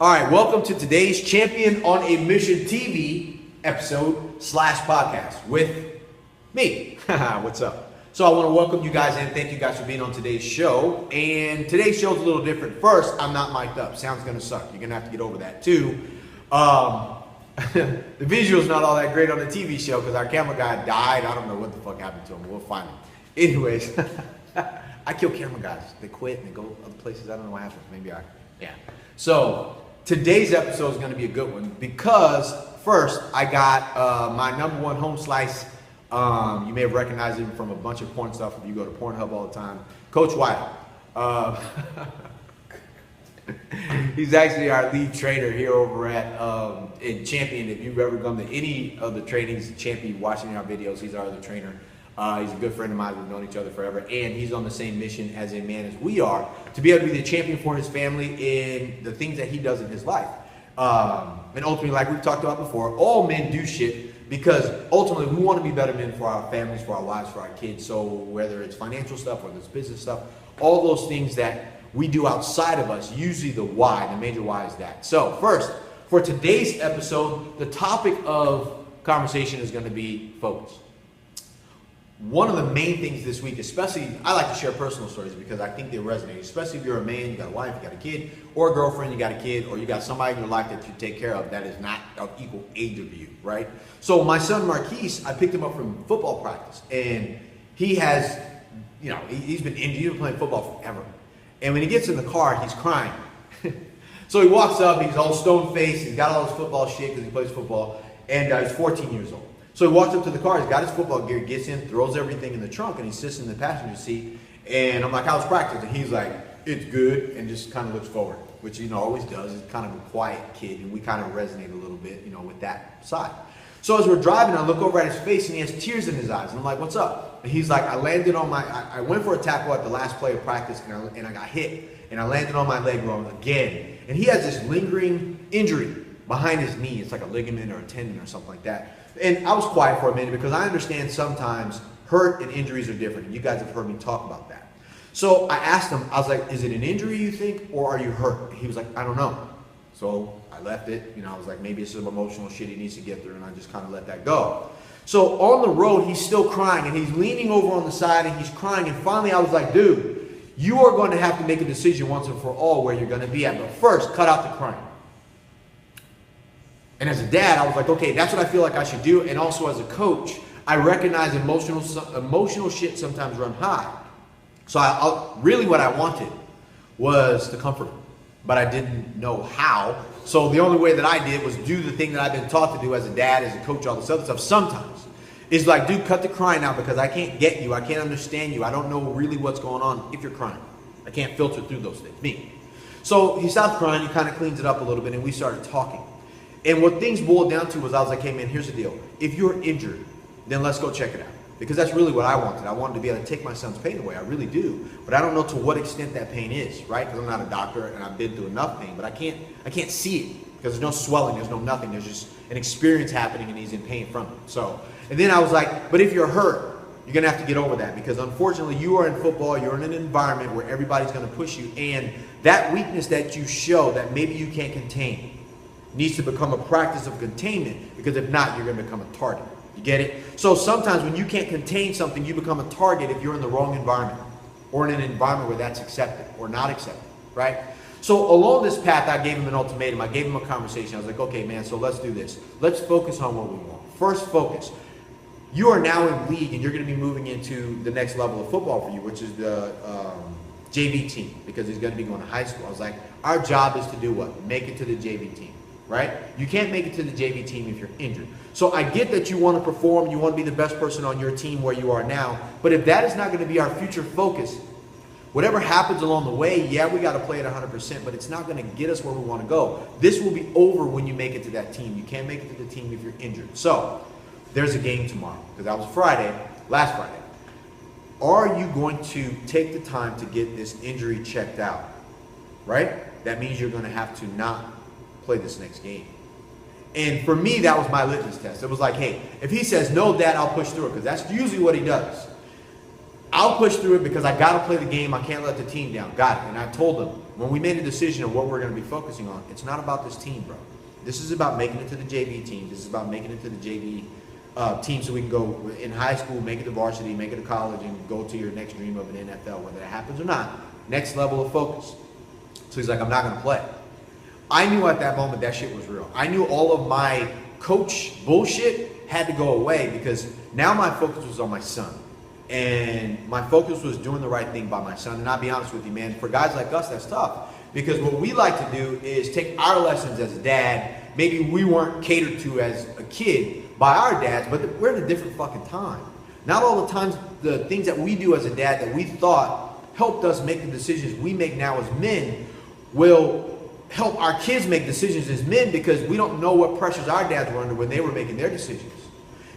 All right, welcome to today's Champion on a Mission TV episode / podcast with me. What's up? So I want to welcome you guys in. Thank you guys for being on today's show. And today's show is a little different. First, I'm not mic'd up. Sound's going to suck. You're going to have to get over that too. The visual's not all that great on the TV show because our camera guy died. I don't know what the fuck happened to him. We'll find him. Anyways, I kill camera guys. They quit and they go other places. I don't know what happens. Yeah. So today's episode is going to be a good one because first I got my number one home slice. You may have recognized him from a bunch of porn stuff if you go to Pornhub all the time. Coach White. He's actually our lead trainer here over at in Champion. If you've ever come to any of the trainings, Champion, watching our videos, he's our other trainer. He's a good friend of mine. We've known each other forever, and he's on the same mission as a man as we are to be able to be the champion for his family in the things that he does in his life. And ultimately, like we've talked about before, all men do shit because ultimately we want to be better men for our families, for our wives, for our kids. So whether it's financial stuff, whether it's business stuff, all those things that we do outside of us, usually the why, the major why is that. So first, for today's episode, the topic of conversation is going to be focus. One of the main things this week, especially, I like to share personal stories because I think they resonate, especially if you're a man, you got a wife, you got a kid, or a girlfriend, you got a kid, or you got somebody in your life that you take care of that is not of equal age of you, right? So my son Marquise, I picked him up from football practice, and he has, he's been injured, he's been playing football forever. And when he gets in the car, he's crying. So he walks up, he's all stone-faced, he's got all his football shit because he plays football, and he's 14 years old. So he walks up to the car, he's got his football gear, gets in, throws everything in the trunk, and he sits in the passenger seat. And I'm like, how's practice? And he's like, it's good, and just kind of looks forward, which, always does. He's kind of a quiet kid, and we kind of resonate a little bit, with that side. So as we're driving, I look over at his face, and he has tears in his eyes. And I'm like, what's up? And he's like, I went for a tackle at the last play of practice, and I got hit, and I landed on my leg wrong again. And he has this lingering injury behind his knee. It's like a ligament or a tendon or something like that. And I was quiet for a minute because I understand sometimes hurt and injuries are different. And you guys have heard me talk about that. So I asked him, I was like, is it an injury you think or are you hurt? He was like, I don't know. So I left it. I was like, maybe it's some emotional shit he needs to get through, and I just kind of let that go. So on the road, he's still crying, and he's leaning over on the side, and he's crying. And finally, I was like, dude, you are going to have to make a decision once and for all where you're going to be at. But first, cut out the crying. And as a dad, I was like, okay, that's what I feel like I should do. And also as a coach, I recognize emotional shit sometimes run high. So really what I wanted was to comfort him, but I didn't know how. So the only way that I did was do the thing that I've been taught to do as a dad, as a coach, all this other stuff sometimes. Is like, dude, cut the crying out because I can't get you. I can't understand you. I don't know really what's going on if you're crying. I can't filter through those things, me. So he stopped crying, he kind of cleans it up a little bit, and we started talking. And what things boiled down to was I was like, hey man, here's the deal. If you're injured, then let's go check it out. Because that's really what I wanted. I wanted to be able to take my son's pain away. I really do. But I don't know to what extent that pain is, right? Because I'm not a doctor and I've been through enough pain. But I can't see it because there's no swelling, there's no nothing. There's just an experience happening and he's in pain from it. So, and then I was like, but if you're hurt, you're going to have to get over that. Because unfortunately, you are in football, you're in an environment where everybody's going to push you. And that weakness that you show that maybe you can't contain needs to become a practice of containment, because if not, you're going to become a target. You get it? So sometimes when you can't contain something, you become a target if you're in the wrong environment or in an environment where that's accepted or not accepted, right? So along this path, I gave him an ultimatum. I gave him a conversation. I was like, okay, man, so let's do this. Let's focus on what we want. First, focus. You are now in league, and you're going to be moving into the next level of football for you, which is the JV team, because he's going to be going to high school. I was like, our job is to do what? Make it to the JV team. Right? You can't make it to the JV team if you're injured. So I get that you want to perform, you want to be the best person on your team where you are now, but if that is not going to be our future focus, whatever happens along the way, yeah, we got to play at 100%, but it's not going to get us where we want to go. This will be over when you make it to that team. You can't make it to the team if you're injured. So there's a game tomorrow, because that was last Friday. Are you going to take the time to get this injury checked out? Right? That means you're going to have to not play this next game. And for me, that was my litmus test. It was like, hey, if he says, no, Dad, I'll push through it, because that's usually what he does. I'll push through it because I got to play the game. I can't let the team down. Got it. And I told them, when we made a decision of what we're going to be focusing on, it's not about this team, bro. This is about making it to the JV team. This is about making it to the JV team so we can go in high school, make it to varsity, make it to college, and go to your next dream of an NFL, whether that happens or not. Next level of focus. So he's like, I'm not going to play. I knew at that moment that shit was real. I knew all of my coach bullshit had to go away because now my focus was on my son. And my focus was doing the right thing by my son. And I'll be honest with you, man, for guys like us, that's tough. Because what we like to do is take our lessons as a dad. Maybe we weren't catered to as a kid by our dads, but we're in a different fucking time. Not all the times the things that we do as a dad that we thought helped us make the decisions we make now as men will help our kids make decisions as men, because we don't know what pressures our dads were under when they were making their decisions.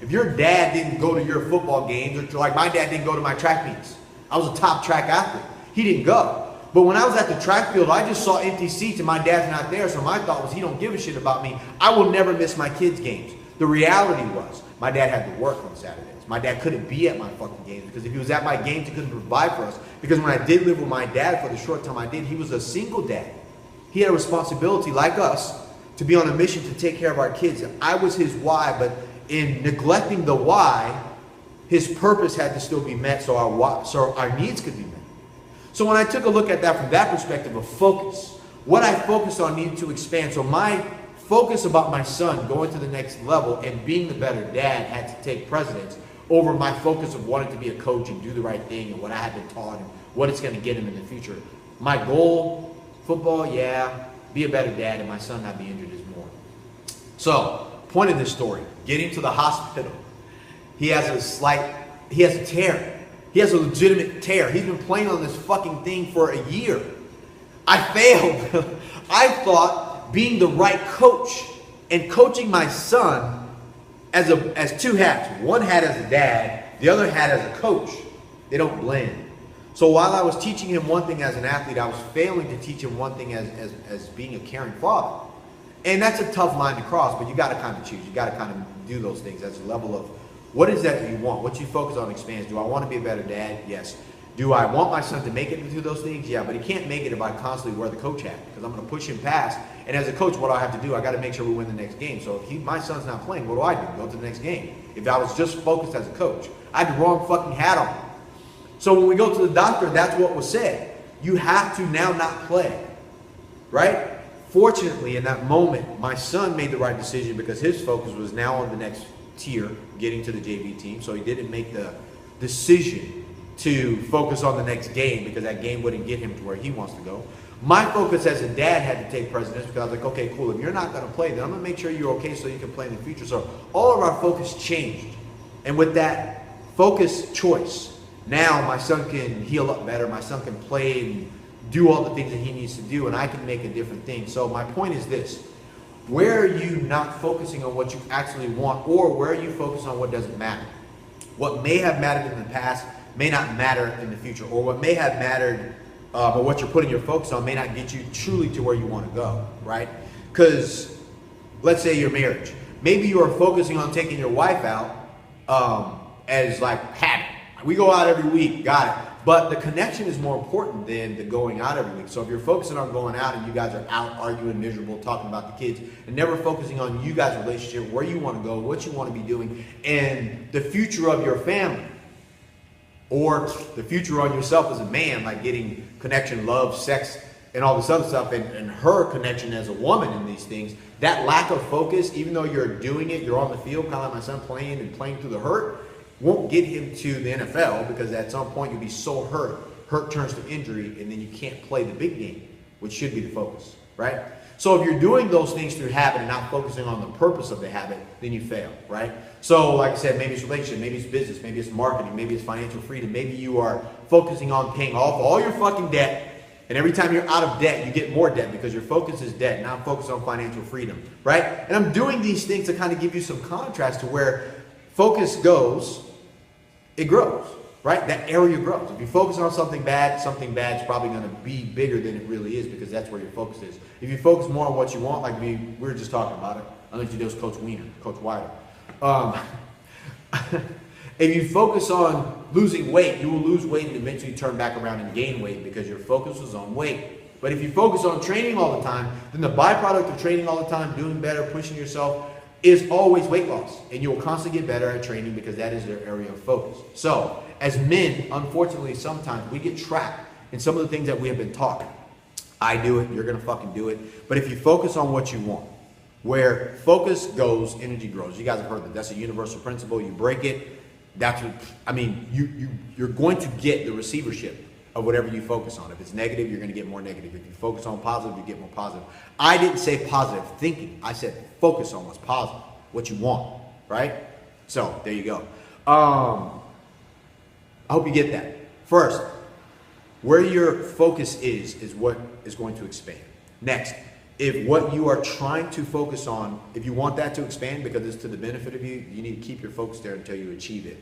If your dad didn't go to your football games, or like my dad didn't go to my track meets, I was a top track athlete. He didn't go. But when I was at the track field, I just saw empty seats and my dad's not there. So my thought was, he don't give a shit about me. I will never miss my kids' games. The reality was, my dad had to work on Saturdays. My dad couldn't be at my fucking games, because if he was at my games, he couldn't provide for us. Because when I did live with my dad for the short time I did, he was a single dad. He had a responsibility, like us, to be on a mission to take care of our kids. I was his why, but in neglecting the why, his purpose had to still be met, so our needs could be met. So when I took a look at that from that perspective of focus, what I focused on needed to expand. So my focus about my son going to the next level and being the better dad had to take precedence over my focus of wanting to be a coach and do the right thing and what I had been taught and what it's going to get him in the future. My goal, football, yeah, be a better dad, and my son not be injured is more. So, point of this story, getting to the hospital, he has a tear. He has a legitimate tear. He's been playing on this fucking thing for a year. I failed. I thought being the right coach and coaching my son as two hats. One hat as a dad, the other hat as a coach. They don't blend. So while I was teaching him one thing as an athlete, I was failing to teach him one thing as being a caring father. And that's a tough line to cross, but you got to kind of choose. You got to kind of do those things as a level of what is that you want? What you focus on expands. Do I want to be a better dad? Yes. Do I want my son to make it into those things? Yeah, but he can't make it if I constantly wear the coach hat, because I'm going to push him past. And as a coach, what do I have to do? I got to make sure we win the next game. So if my son's not playing, what do I do? Go to the next game. If I was just focused as a coach, I had the wrong fucking hat on. So when we go to the doctor, that's what was said. You have to now not play, right? Fortunately, in that moment, my son made the right decision, because his focus was now on the next tier, getting to the JV team. So he didn't make the decision to focus on the next game, because that game wouldn't get him to where he wants to go. My focus as a dad had to take precedence, because I was like, okay, cool, if you're not going to play, then I'm going to make sure you're okay so you can play in the future. So all of our focus changed. And with that focus choice, now my son can heal up better, my son can play and do all the things that he needs to do, and I can make a different thing. So my point is this: where are you not focusing on what you actually want, or where are you focusing on what doesn't matter? What may have mattered in the past may not matter in the future, or what may have mattered, but what you're putting your focus on may not get you truly to where you want to go, right? Because let's say your marriage. Maybe you are focusing on taking your wife out as like habit. We go out every week, got it. But the connection is more important than the going out every week. So if you're focusing on going out and you guys are out arguing, miserable, talking about the kids, and never focusing on you guys' relationship, where you want to go, what you want to be doing, and the future of your family, or the future on yourself as a man, like getting connection, love, sex, and all this other stuff, and her connection as a woman in these things, that lack of focus, even though you're doing it, you're on the field, kind of like my son playing through the hurt, won't get him to the NFL, because at some point you'll be so hurt. Hurt turns to injury, and then you can't play the big game, which should be the focus, right? So if you're doing those things through habit and not focusing on the purpose of the habit, then you fail, right? So like I said, maybe it's relationship, maybe it's business, maybe it's marketing, maybe it's financial freedom, maybe you are focusing on paying off all your fucking debt, and every time you're out of debt, you get more debt because your focus is debt, not focused on financial freedom, right? And I'm doing these things to kind of give you some contrast to where focus goes, it grows, right? That area grows. If you focus on something bad is probably going to be bigger than it really is, because that's where your focus is. If you focus more on what you want, like we were just talking about it, unless you do Coach Wiener, Coach Weider. If you focus on losing weight, you will lose weight and eventually turn back around and gain weight because your focus was on weight. But if you focus on training all the time, then the byproduct of training all the time, doing better, pushing yourself, is always weight loss. And you will constantly get better at training because that is your area of focus. So, as men, unfortunately, sometimes we get trapped in some of the things that we have been taught. I do it, you're gonna fucking do it. But if you focus on what you want, where focus goes, energy grows. You guys have heard that. That's a universal principle. You break it, that's what, I mean, you're going to get the receivership of whatever you focus on. If it's negative, you're going to get more negative. If you focus on positive, you get more positive. I didn't say positive thinking. I said focus on what's positive, what you want, right? So there you go. I hope you get that. First, where your focus is what is going to expand. Next, if what you are trying to focus on, if you want that to expand because it's to the benefit of you, you need to keep your focus there until you achieve it.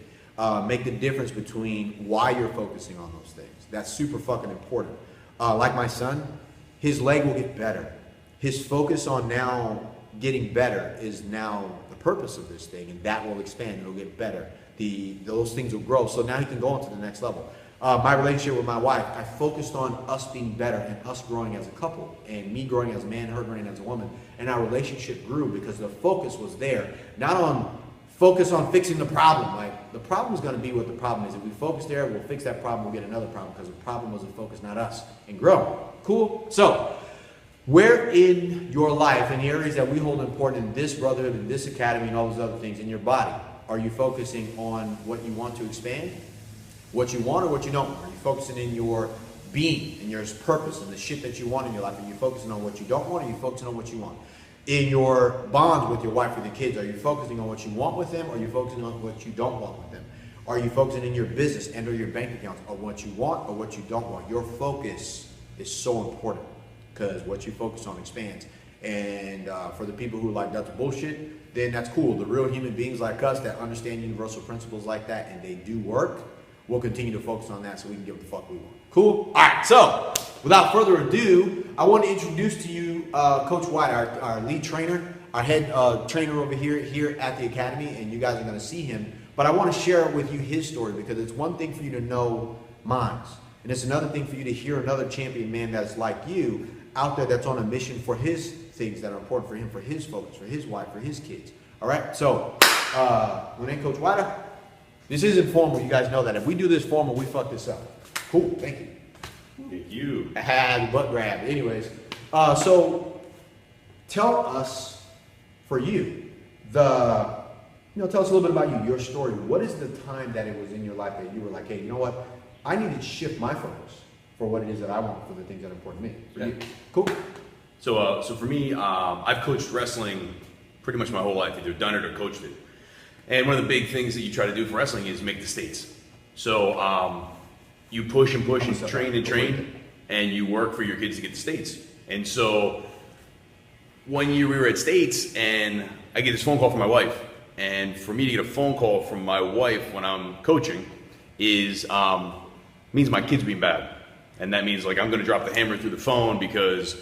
Make the difference between why you're focusing on those things. That's super fucking important. Like my son, his leg will get better. His focus on now getting better is now the purpose of this thing, and that will expand. It'll get better. Those things will grow. So now he can go on to the next level. My relationship with my wife, I focused on us being better and us growing as a couple, and me growing as a man, her growing as a woman, and our relationship grew because the focus was there, not on focus on fixing the problem. Like, the problem is going to be what the problem is. If we focus there, we'll fix that problem, we'll get another problem because the problem was the focus, not us, and grow. Cool? So, where in your life, in the areas that we hold important in this brotherhood, in this academy, and all those other things, in your body, are you focusing on what you want to expand? What you want or what you don't want? Are you focusing in your being, in your purpose, and the shit that you want in your life? Are you focusing on what you don't want or are you focusing on what you want? In your bonds with your wife or the kids, are you focusing on what you want with them or are you focusing on what you don't want with them? Are you focusing in your business and or your bank accounts on what you want or what you don't want? Your focus is so important because what you focus on expands. And for the people who are like, that's bullshit, then that's cool. The real human beings like us that understand universal principles like that and they do work, we'll continue to focus on that so we can get what the fuck we want. Cool? All right, so without further ado, I want to introduce to you Coach White, our lead trainer, our head trainer over here at the academy, and you guys are going to see him. But I want to share with you his story because it's one thing for you to know mine, and it's another thing for you to hear another champion man that's like you out there that's on a mission for his things that are important for him, for his focus, for his wife, for his kids. All right, so my name is Coach White. This is informal, you guys know that. If we do this formal, we fuck this up. Cool, thank you. Thank you. The butt grab. Anyways, so tell us, for you, tell us a little bit about you, your story. What is the time that it was in your life that you were like, hey, you know what? I need to shift my focus for what it is that I want, for the things that are important to me. For you. Cool. So for me, I've coached wrestling pretty much my whole life. Either done it or coached it. And one of the big things that you try to do for wrestling is make the states. So you push and push and train, and you work for your kids to get the states. And so one year we were at states, and I get this phone call from my wife. And for me to get a phone call from my wife when I'm coaching means my kid's being bad. And that means, like, I'm going to drop the hammer through the phone because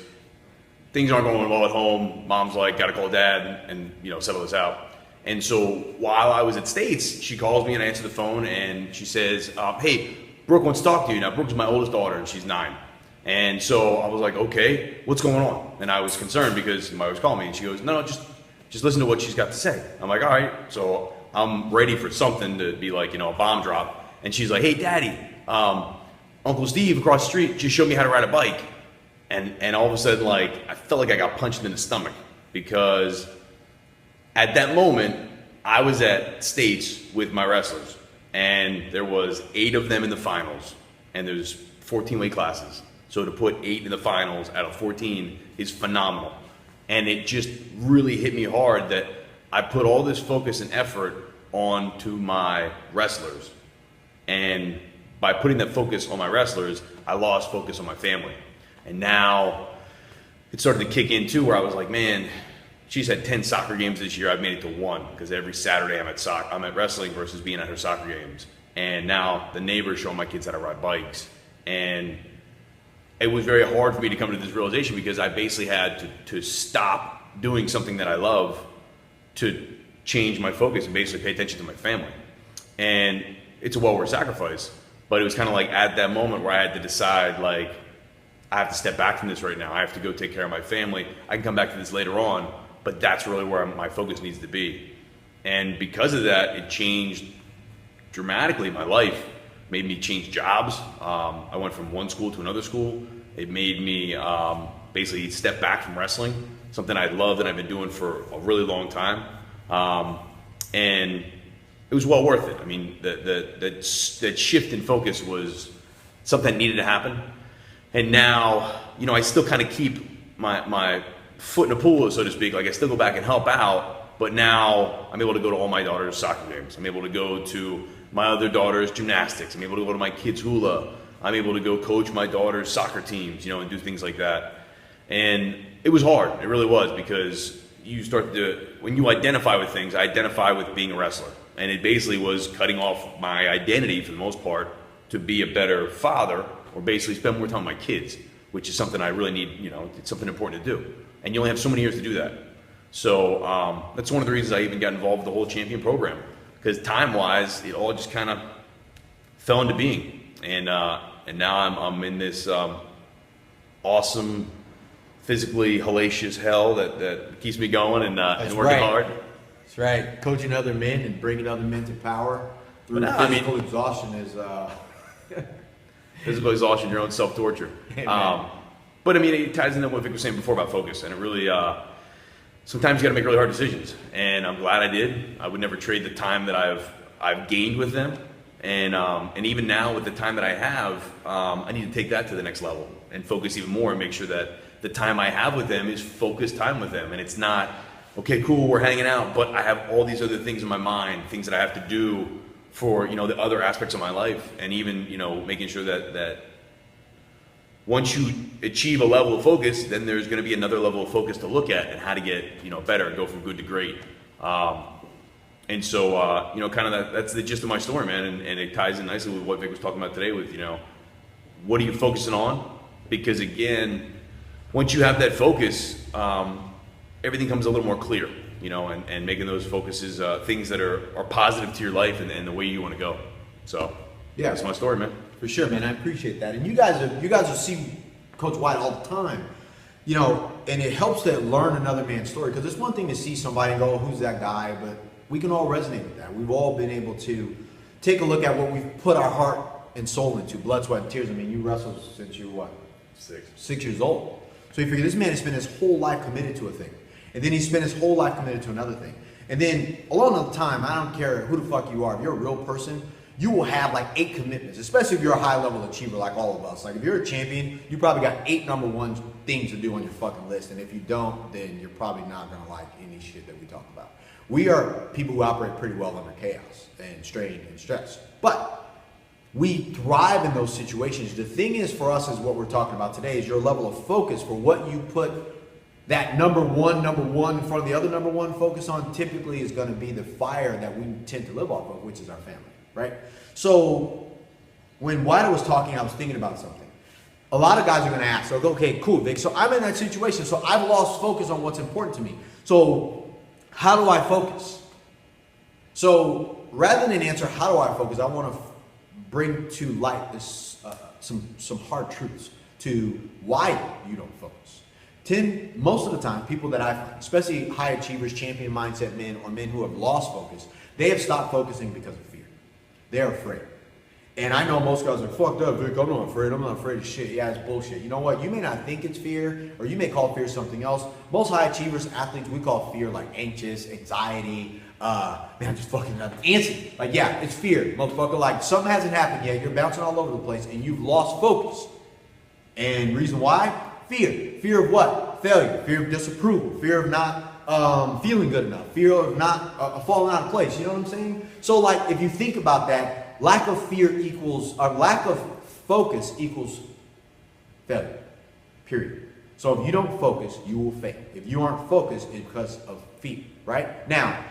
things aren't going well at home. Mom's like, got to call dad and settle this out. And so while I was at States, she calls me and I answer the phone and she says, hey, Brooke wants to talk to you. Now, Brooke's my oldest daughter and she's 9. And so I was like, okay, what's going on? And I was concerned because my wife was calling me and she goes, no, just listen to what she's got to say. I'm like, all right. So I'm ready for something to be like, a bomb drop. And she's like, hey, Daddy, Uncle Steve across the street just showed me how to ride a bike. And all of a sudden, like, I felt like I got punched in the stomach because at that moment, I was at States with my wrestlers, and there was 8 of them in the finals, and there's 14 weight classes. So to put 8 in the finals out of 14 is phenomenal. And it just really hit me hard that I put all this focus and effort onto my wrestlers. And by putting that focus on my wrestlers, I lost focus on my family. And now it started to kick in too, where I was like, man, she's had 10 soccer games this year. I've made it to 1 because every Saturday I'm at wrestling versus being at her soccer games. And now the neighbors showing my kids how to ride bikes. And it was very hard for me to come to this realization because I basically had to stop doing something that I love to change my focus and basically pay attention to my family. And it's a well worth sacrifice. But it was kind of like at that moment where I had to decide, like, I have to step back from this right now. I have to go take care of my family. I can come back to this later on, but that's really where my focus needs to be. And because of that, it changed dramatically my life. Made me change jobs. I went from one school to another school. It made me basically step back from wrestling, something I loved and I've been doing for a really long time. And it was well worth it. I mean, that shift in focus was something that needed to happen. And now, you know, I still kind of keep my foot in the pool, so to speak. Like, I still go back and help out, but now I'm able to go to all my daughter's soccer games. I'm able to go to my other daughter's gymnastics. I'm able to go to my kids' hula. I'm able to go coach my daughter's soccer teams, you know, and do things like that. And it was hard. It really was, because you start to, when you identify with things, I identify with being a wrestler. And it basically was cutting off my identity for the most part to be a better father, or basically spend more time with my kids, which is something I really need, you know, it's something important to do. And you only have so many years to do that. So that's one of the reasons I even got involved with the whole champion program, because time-wise, it all just kind of fell into being. And now I'm in this awesome, physically hellacious hell that keeps me going and working hard. That's right. Coaching other men and bringing other men to power through physical exhaustion is... Physical exhaustion, your own self-torture. But I mean, it ties into what Vic was saying before about focus, and it really, sometimes you gotta make really hard decisions, and I'm glad I did. I would never trade the time that I've gained with them, and even now with the time that I have, I need to take that to the next level and focus even more and make sure that the time I have with them is focused time with them, and it's not, okay, cool, we're hanging out, but I have all these other things in my mind, things that I have to do for, you know, the other aspects of my life, and even, you know, making sure that once you achieve a level of focus, then there's going to be another level of focus to look at and how to get, you know, better and go from good to great. And so, you know, kind of that's the gist of my story, man, and it ties in nicely with what Vic was talking about today with, you know, what are you focusing on? Because again, once you have that focus, everything comes a little more clear. You know, and making those focuses things that are positive to your life and the way you want to go. So, yeah, that's my story, man. For sure, man. I appreciate that. And you guys will see Coach White all the time, you know, and it helps to learn another man's story, because it's one thing to see somebody and go, oh, who's that guy? But we can all resonate with that. We've all been able to take a look at what we've put our heart and soul into, blood, sweat, and tears. I mean, you wrestled since you were what? 6 years old. So you figure this man has spent his whole life committed to a thing. And then he spent his whole life committed to another thing. And then along the time, I don't care who the fuck you are, if you're a real person, you will have like 8 commitments, especially if you're a high level achiever like all of us. Like if you're a champion, you probably got 8 number 1 things to do on your fucking list. And if you don't, then you're probably not gonna like any shit that we talk about. We are people who operate pretty well under chaos and strain and stress. But we thrive in those situations. The thing is for us is what we're talking about today is your level of focus for what you put that number one in front of the other number 1 focus on typically is going to be the fire that we tend to live off of, which is our family, right? So when White was talking, I was thinking about something. A lot of guys are going to ask, so, okay, cool, Vic. So I'm in that situation. So I've lost focus on what's important to me. So how do I focus? So rather than answer how do I focus, I want to bring to light this, some hard truths to why you don't focus. Most of the time, people that I find, especially high achievers, champion mindset men, or men who have lost focus, they have stopped focusing because of fear. They're afraid. And I know most guys are fucked up, Vic, I'm not afraid of shit. Yeah, it's bullshit. You know what? You may not think it's fear, or you may call fear something else. Most high achievers, athletes, we call fear like anxious, anxiety, man, I'm just fucking antsy. Like, yeah, it's fear, motherfucker. Like, something hasn't happened yet, you're bouncing all over the place, and you've lost focus. And reason why? Fear. Fear of what? Failure. Fear of disapproval. Fear of not feeling good enough. Fear of not falling out of place. You know what I'm saying? So like, if you think about that, lack of fear equals, lack of focus equals failure. Period. So if you don't focus, you will fail. If you aren't focused, it's because of fear, right? Now,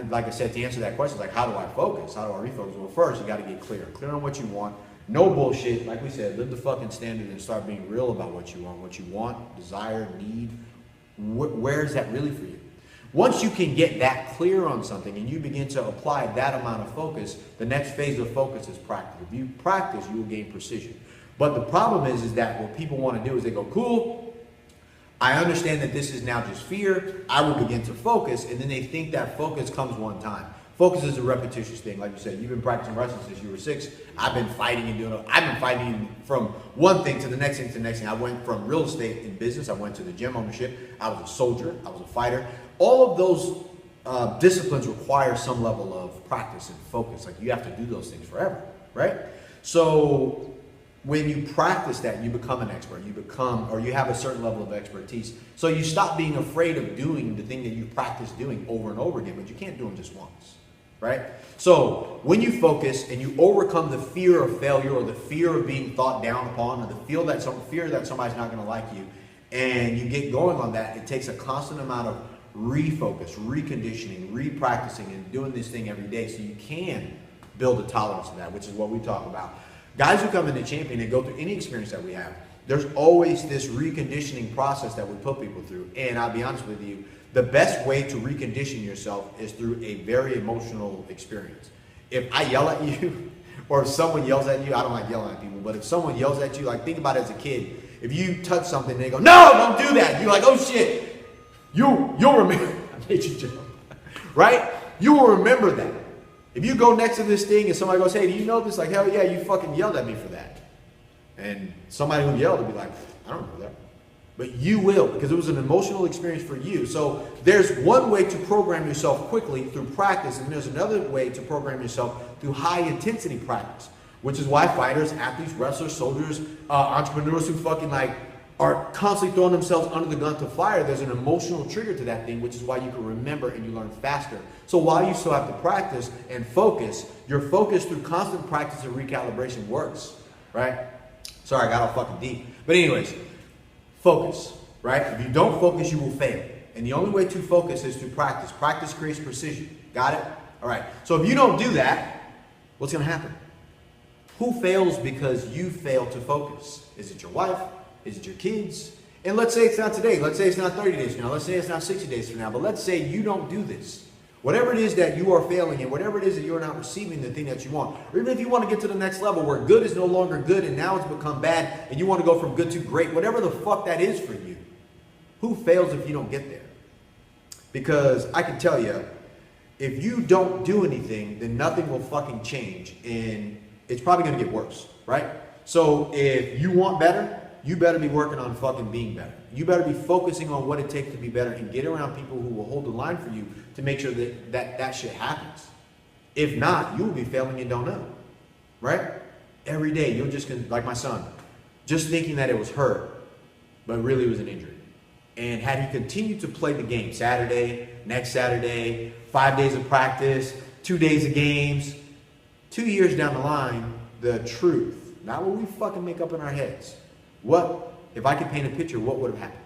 like I said, to answer that question, like, how do I focus? How do I refocus? Well, first, you got to get clear. Clear on what you want. No bullshit. Like we said, live the fucking standard and start being real about what you want, desire, need. Where is that really for you? Once you can get that clear on something and you begin to apply that amount of focus, the next phase of focus is practice. If you practice, you will gain precision. But the problem is that what people want to do is they go, cool, I understand that this is now just fear. I will begin to focus, and then they think that focus comes one time. Focus is a repetitious thing. Like you said, you've been practicing wrestling since you were 6. I've been fighting and doing it. I've been fighting from one thing to the next thing to the next thing. I went from real estate in business. I went to the gym ownership. I was a soldier. I was a fighter. All of those disciplines require some level of practice and focus. Like you have to do those things forever, right? So when you practice that, you become an expert. You become, or you have a certain level of expertise. So you stop being afraid of doing the thing that you practice doing over and over again, but you can't do them just once, right? So when you focus and you overcome the fear of failure or the fear of being thought down upon or the fear that somebody's not going to like you, and you get going on that, it takes a constant amount of refocus, reconditioning, repracticing, and doing this thing every day so you can build a tolerance to that, which is what we talk about. Guys who come into champion and go through any experience that we have, there's always this reconditioning process that we put people through. And I'll be honest with you, the best way to recondition yourself is through a very emotional experience. If I yell at you, or if someone yells at you, I don't like yelling at people, but if someone yells at you, like think about it as a kid. If you touch something and they go, no, don't do that. You're like, oh shit, you'll remember. I made you jump. Right? You will remember that. If you go next to this thing and somebody goes, hey, do you know this? Like, hell yeah, you fucking yelled at me for that. And somebody who yelled will be like, I don't know that. But you will, because it was an emotional experience for you. So there's one way to program yourself quickly through practice, and there's another way to program yourself through high intensity practice, which is why fighters, athletes, wrestlers, soldiers, entrepreneurs who fucking like are constantly throwing themselves under the gun to fire, there's an emotional trigger to that thing, which is why you can remember and you learn faster. So while you still have to practice and focus, your focus through constant practice and recalibration works, right? Sorry, I got all fucking deep. But anyways, focus, right? If you don't focus, you will fail. And the only way to focus is through practice. Practice creates precision. Got it? All right. So if you don't do that, what's going to happen? Who fails because you fail to focus? Is it your wife? Is it your kids? And let's say it's not today. Let's say it's not 30 days from now. Let's say it's not 60 days from now. But let's say you don't do this. Whatever it is that you are failing in, whatever it is that you're not receiving the thing that you want, or even if you want to get to the next level where good is no longer good and now it's become bad and you want to go from good to great, whatever the fuck that is for you, who fails if you don't get there? Because I can tell you, if you don't do anything, then nothing will fucking change and it's probably going to get worse, right? So if you want better, you better be working on fucking being better. You better be focusing on what it takes to be better and get around people who will hold the line for you to make sure that shit happens. If not, you will be failing and don't know, right? Every day, you'll just, like my son, just thinking that it was hurt, but really it was an injury. And had he continued to play the game Saturday, next Saturday, 5 days of practice, 2 days of games, 2 years down the line, the truth, not what we fucking make up in our heads. What, if I could paint a picture, what would have happened?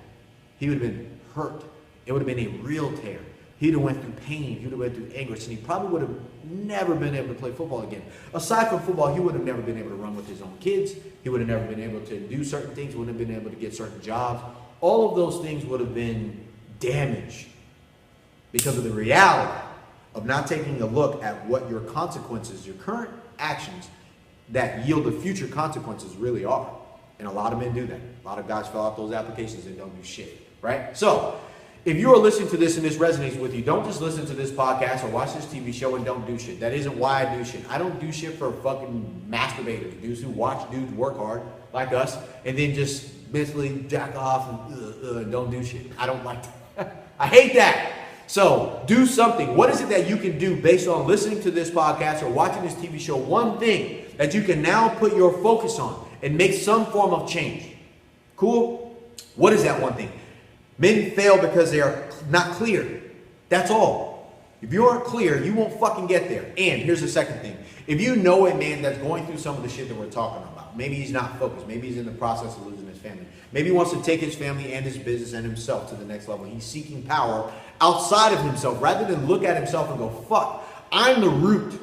He would have been hurt. It would have been a real tear. He would have went through pain. He would have went through anguish. And he probably would have never been able to play football again. Aside from football, he would have never been able to run with his own kids. He would have never been able to do certain things. He wouldn't have been able to get certain jobs. All of those things would have been damaged because of the reality of not taking a look at what your consequences, your current actions that yield the future consequences really are. And a lot of men do that. A lot of guys fill out those applications and don't do shit, right? So, if you are listening to this and this resonates with you, don't just listen to this podcast or watch this TV show and don't do shit. That isn't why I do shit. I don't do shit for fucking masturbators, dudes who watch dudes work hard like us and then just mentally jack off and don't do shit. I don't like that. I hate that. So, do something. What is it that you can do based on listening to this podcast or watching this TV show? One thing that you can now put your focus on and make some form of change. Cool? What is that one thing? Men fail because they are not clear. That's all. If you aren't clear, you won't fucking get there. And here's the second thing. If you know a man that's going through some of the shit that we're talking about, maybe he's not focused, maybe he's in the process of losing his family, maybe he wants to take his family and his business and himself to the next level. He's seeking power outside of himself rather than look at himself and go, fuck, I'm the root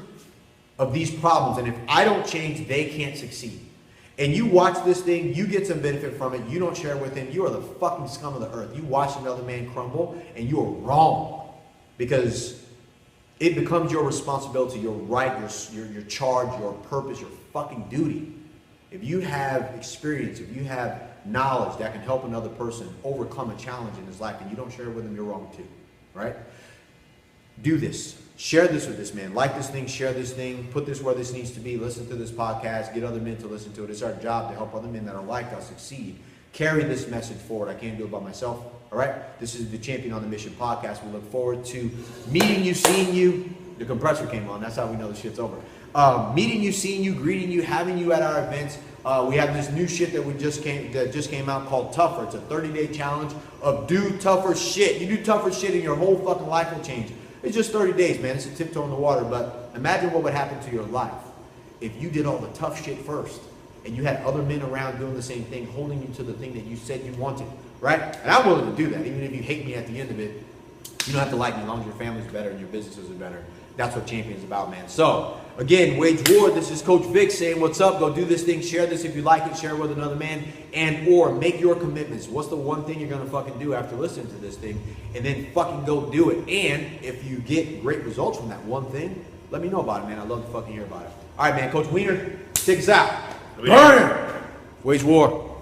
of these problems. And if I don't change, they can't succeed. And you watch this thing, you get some benefit from it, you don't share it with him, you are the fucking scum of the earth. You watch another man crumble, and you are wrong. because it becomes your responsibility, your right, your charge, your purpose, your fucking duty. If you have experience, if you have knowledge that can help another person overcome a challenge in his life and you don't share it with them, you're wrong too, right? Do this. Share this with this man. Like this thing, share this thing, put this where this needs to be, listen to this podcast, get other men to listen to it. It's our job to help other men that are like us succeed. Carry this message forward. I can't do it by myself. All right? This is the Champion on the Mission podcast. We look forward to meeting you, seeing you. The compressor came on. That's how we know the shit's over. Meeting you, seeing you, greeting you, having you at our events. We have this new shit that just came out called Tougher. It's a 30-day challenge of do tougher shit. You do tougher shit and your whole fucking life will change. It's just 30 days, man. It's a tiptoe in the water. But imagine what would happen to your life if you did all the tough shit first and you had other men around doing the same thing, holding you to the thing that you said you wanted, right? And I'm willing to do that. Even if you hate me at the end of it, you don't have to like me as long as your family's better and your businesses are better. That's what Champion's about, man. So, again, wage war. This is Coach Vic saying, what's up? Go do this thing. Share this if you like it. Share it with another man. And or make your commitments. What's the one thing you're going to fucking do after listening to this thing? And then fucking go do it. And if you get great results from that one thing, let me know about it, man. I'd love to fucking hear about it. All right, man. Coach Wiener, take us out. Burn! Wage war.